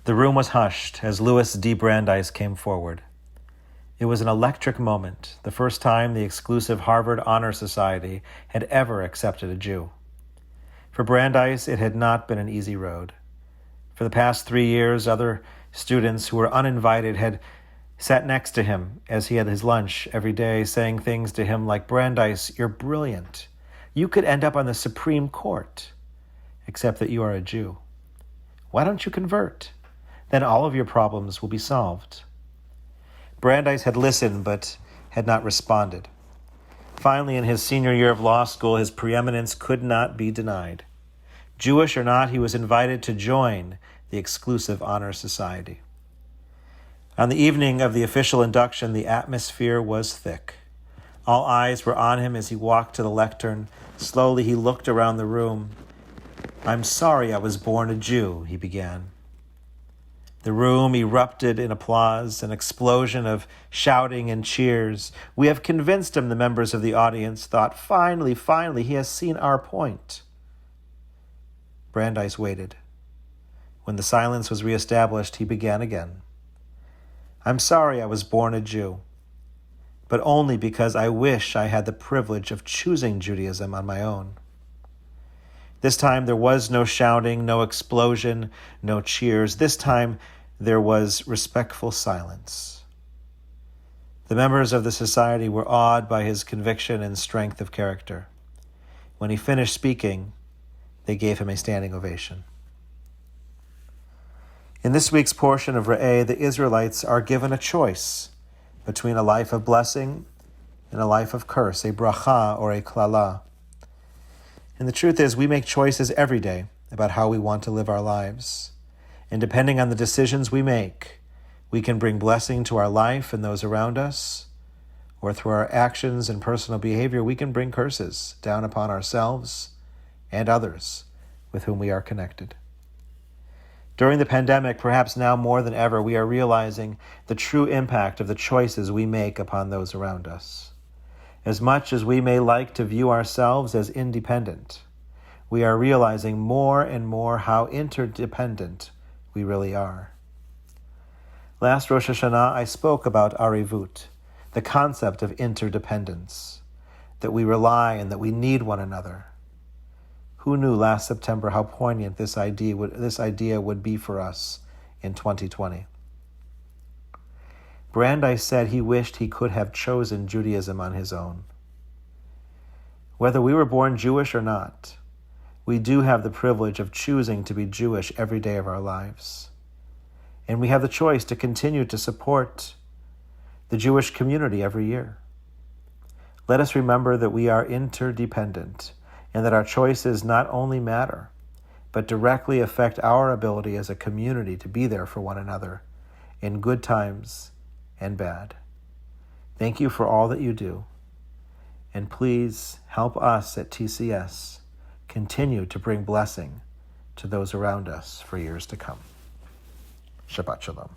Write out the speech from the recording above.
The room was hushed as Louis D. Brandeis came forward. It was an electric moment, the first time the exclusive Harvard Honor Society had ever accepted a Jew. For Brandeis, it had not been an easy road. For the past 3 years, other students who were uninvited had sat next to him as he had his lunch every day, saying things to him like, "Brandeis, you're brilliant. You could end up on the Supreme Court, except that you are a Jew. Why don't you convert? Then all of your problems will be solved." Brandeis had listened, but had not responded. Finally, in his senior year of law school, his preeminence could not be denied. Jewish or not, he was invited to join the exclusive honor society. On the evening of the official induction, the atmosphere was thick. All eyes were on him as he walked to the lectern. Slowly, he looked around the room. "I'm sorry I was born a Jew," he began. The room erupted in applause, an explosion of shouting and cheers. "We have convinced him," the members of the audience thought. Finally, he has seen our point." Brandeis waited. When the silence was reestablished, he began again. "I'm sorry I was born a Jew, but only because I wish I had the privilege of choosing Judaism on my own." This time there was no shouting, no explosion, no cheers. This time there was respectful silence. The members of the society were awed by his conviction and strength of character. When he finished speaking, they gave him a standing ovation. In this week's portion of Re'eh, the Israelites are given a choice between a life of blessing and a life of curse, a bracha or a klala. And the truth is, we make choices every day about how we want to live our lives. And depending on the decisions we make, we can bring blessing to our life and those around us, or through our actions and personal behavior, we can bring curses down upon ourselves and others with whom we are connected. During the pandemic, perhaps now more than ever, we are realizing the true impact of the choices we make upon those around us. As much as we may like to view ourselves as independent, we are realizing more and more how interdependent we really are. Last Rosh Hashanah, I spoke about arivut, the concept of interdependence, that we rely and that we need one another. Who knew last September how poignant this idea would be for us in 2020? Brandeis said he wished he could have chosen Judaism on his own. Whether we were born Jewish or not, we do have the privilege of choosing to be Jewish every day of our lives. And we have the choice to continue to support the Jewish community every year. Let us remember that we are interdependent and that our choices not only matter, but directly affect our ability as a community to be there for one another in good times and bad. Thank you for all that you do. And please help us at TCS continue to bring blessing to those around us for years to come. Shabbat Shalom.